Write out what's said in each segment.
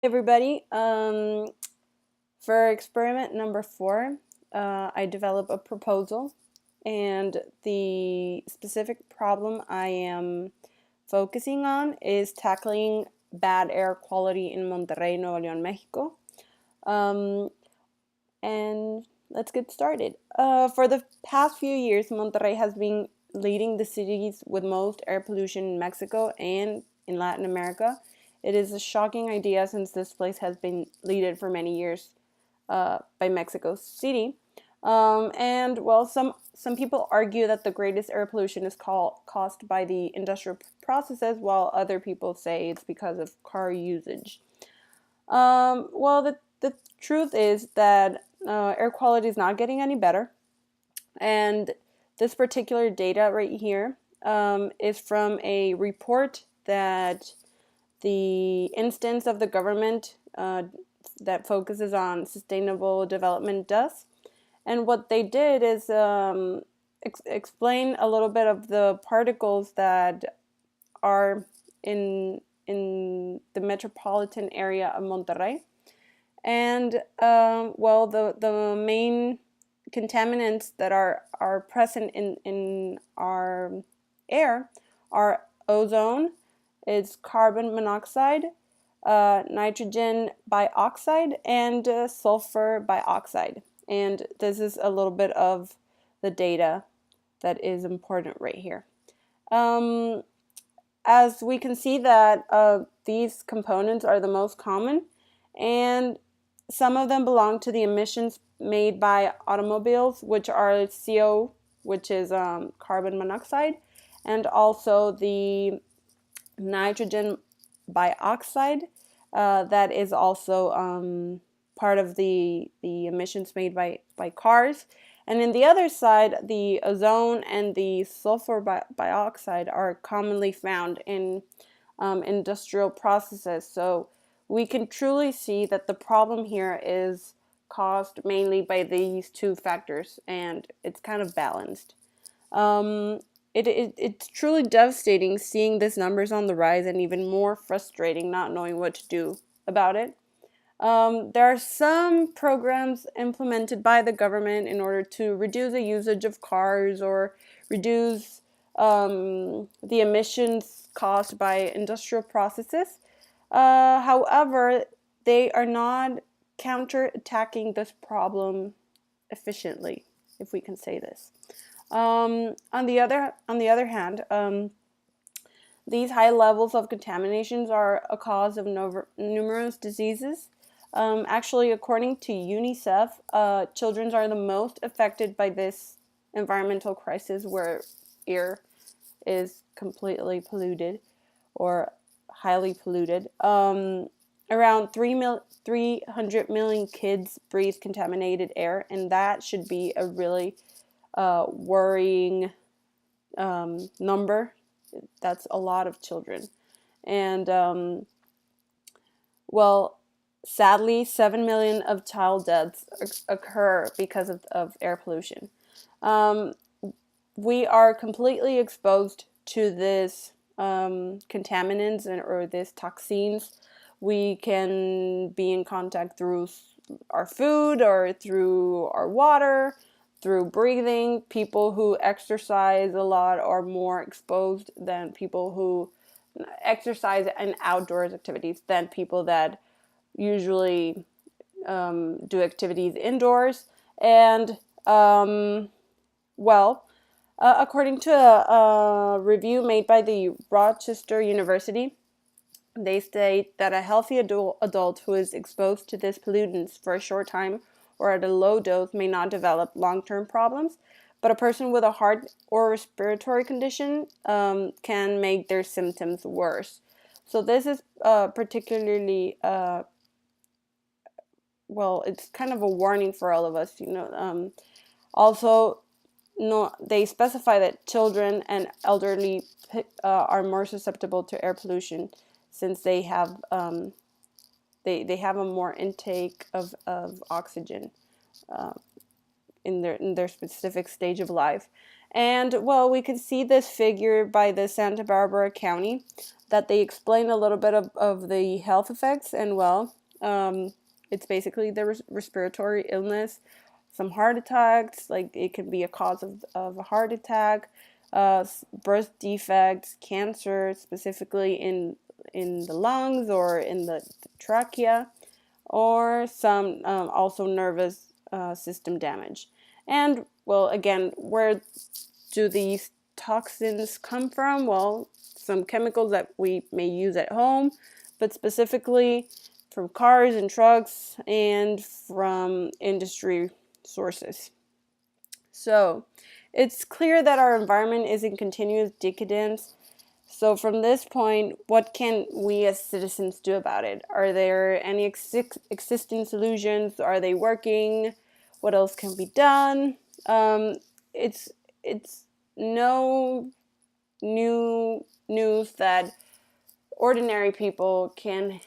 Everybody. For experiment number 4, I developed a proposal, and the specific problem I am focusing on is tackling bad air quality in Monterrey, Nuevo León, Mexico. And let's get started. For the past few years, Monterrey has been leading the cities with most air pollution in Mexico and in Latin America. It is a shocking idea since this place has been led for many years by Mexico City. And well, some people argue that the greatest air pollution is caused by the industrial processes, while other people say it's because of car usage. Well, the truth is that air quality is not getting any better, and this particular data right here is from a report that the instance of the government that focuses on sustainable development does. And what they did is explain a little bit of the particles that are in the metropolitan area of Monterrey. And well, the main contaminants that are present in our air are ozone, it's carbon monoxide, nitrogen dioxide, and sulfur dioxide. And this is a little bit of the data that is important right here. As we can see that these components are the most common, and some of them belong to the emissions made by automobiles, which are CO, which is carbon monoxide, and also the nitrogen dioxide, that is also part of the emissions made by cars. And in the other side, the ozone and the sulfur dioxide are commonly found in industrial processes. So we can truly see that the problem here is caused mainly by these two factors, and it's kind of balanced. It's truly devastating seeing these numbers on the rise, and even more frustrating not knowing what to do about it. There are some programs implemented by the government in order to reduce the usage of cars or reduce the emissions caused by industrial processes. However, they are not counterattacking this problem efficiently, if we can say this. On the other hand, these high levels of contaminations are a cause of numerous diseases. Actually, according to UNICEF, children are the most affected by this environmental crisis, where air is completely polluted or highly polluted. Around 300 million kids breathe contaminated air, and that should be a really worrying number. That's a lot of children. And well, sadly, 7 million of child deaths occur because of air pollution. We are completely exposed to this contaminants or these toxins. We can be in contact through our food or through our water, through breathing. People who exercise a lot are more exposed than people who exercise in outdoors activities than people that usually do activities indoors. And well, according to a review made by the Rochester University, they state that a healthy adult who is exposed to these pollutants for a short time or at a low dose may not develop long-term problems, but a person with a heart or respiratory condition can make their symptoms worse. So this is particularly, well, it's kind of a warning for all of us, Also, no, they specify that children and elderly are more susceptible to air pollution, since they have they have a more intake of oxygen in their specific stage of life. And well, we could see this figure by the Santa Barbara County that they explain a little bit of the health effects. And well, it's basically the respiratory illness, some heart attacks, like it can be a cause of a heart attack, birth defects, cancer, specifically in the lungs or in the trachea, or some also nervous system damage. And well, again, where do these toxins come from? Well, some chemicals that we may use at home, but specifically from cars and trucks and from industry sources. So it's clear that our environment is in continuous decadence. So from this point, what can we as citizens do about it? Are there any existing solutions? Are they working? What else can be done? It's no new news that ordinary people can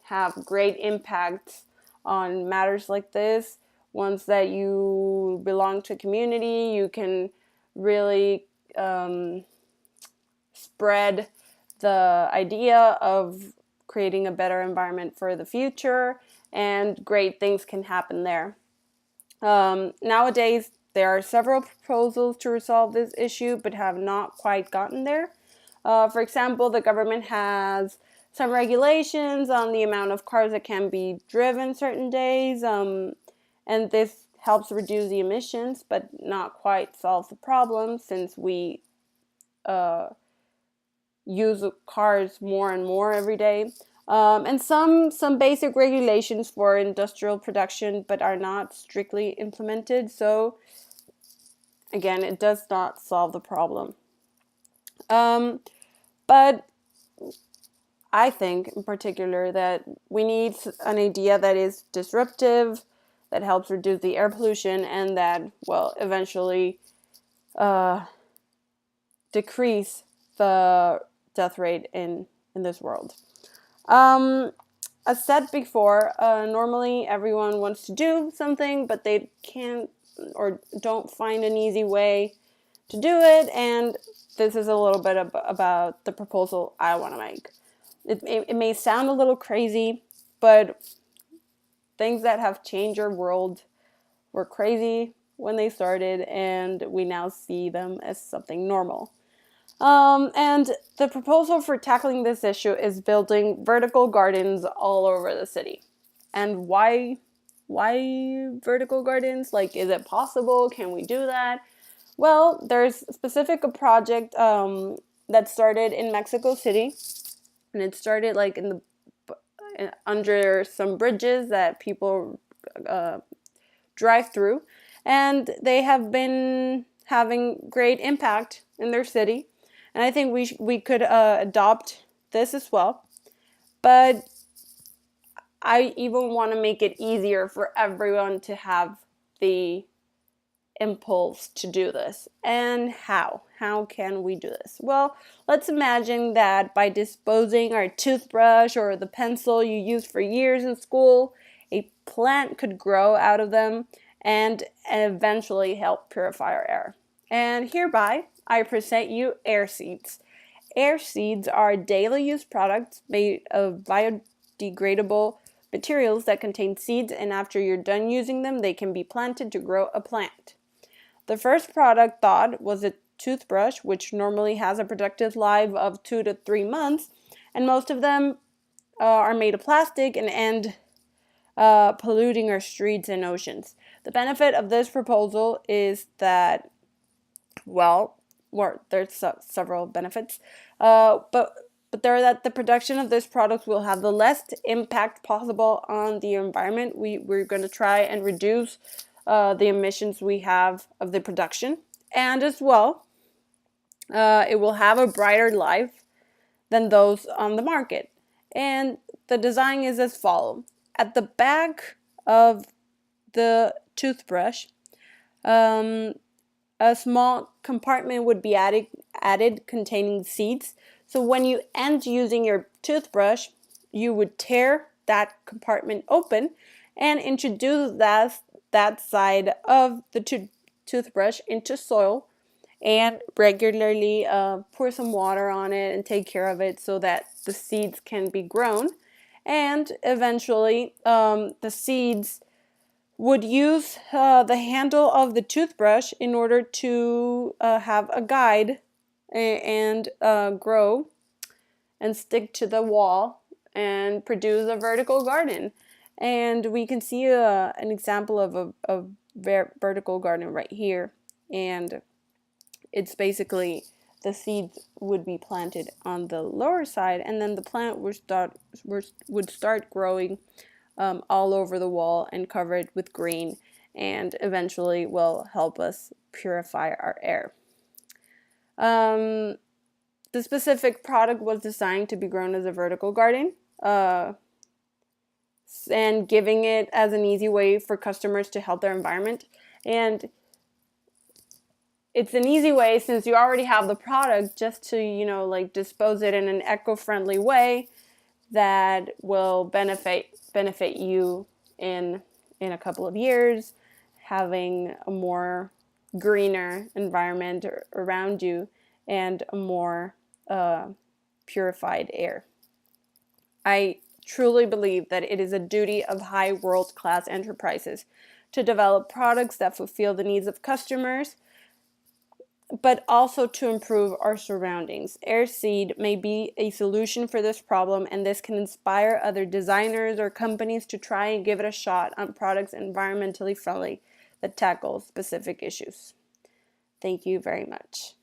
have great impacts on matters like this. Once that you belong to a community, you can really spread the idea of creating a better environment for the future, and great things can happen there. Nowadays, there are several proposals to resolve this issue, but have not quite gotten there. For example, the government has some regulations on the amount of cars that can be driven certain days, and this helps reduce the emissions, but not quite solve the problem, since we use cars more and more every day. And some basic regulations for industrial production, but are not strictly implemented. So again, it does not solve the problem. But I think in particular that we need an idea that is disruptive, that helps reduce the air pollution, and that, well, eventually decrease the death rate in this world. As said before, normally everyone wants to do something, but they can't or don't find an easy way to do it, and this is a little bit about the proposal I want to make. It may sound a little crazy, but things that have changed our world were crazy when they started, and we now see them as something normal. And the proposal for tackling this issue is building vertical gardens all over the city. And why vertical gardens? Like, is it possible? Can we do that? Well, there's specific a project that started in Mexico City, and it started like under some bridges that people drive through, and they have been having great impact in their city. And I think we could adopt this as well. But I even want to make it easier for everyone to have the impulse to do this. And how? How can we do this? Well, let's imagine that by disposing our toothbrush or the pencil you used for years in school, a plant could grow out of them and eventually help purify our air. And hereby, I present you air seeds. Air seeds are daily use products made of biodegradable materials that contain seeds, and after you're done using them, they can be planted to grow a plant. The first product thought was a toothbrush, which normally has a productive life of 2 to 3 months, and most of them are made of plastic and end polluting our streets and oceans. The benefit of this proposal is that, well, there's several benefits, but there are that the production of this product will have the least impact possible on the environment. We're going to try and reduce the emissions we have of the production, and as well, it will have a brighter life than those on the market. And the design is as follows. At the back of the toothbrush, a small compartment would be added containing seeds. So when you end using your toothbrush, you would tear that compartment open and introduce that side of the toothbrush into soil, and regularly pour some water on it and take care of it so that the seeds can be grown. And eventually the seeds would use the handle of the toothbrush in order to have a guide and grow and stick to the wall and produce a vertical garden. And we can see an example of a vertical garden right here. And it's basically the seeds would be planted on the lower side, and then the plant would start growing all over the wall and cover it with green, and eventually will help us purify our air. The specific product was designed to be grown as a vertical garden, and giving it as an easy way for customers to help their environment. And it's an easy way, since you already have the product, just to, like, dispose it in an eco-friendly way that will benefit you in a couple of years, having a more greener environment around you and a more purified air. I truly believe that it is a duty of high world-class enterprises to develop products that fulfill the needs of customers, but also to improve our surroundings. Airseed may be a solution for this problem, and this can inspire other designers or companies to try and give it a shot on products environmentally friendly that tackle specific issues. Thank you very much.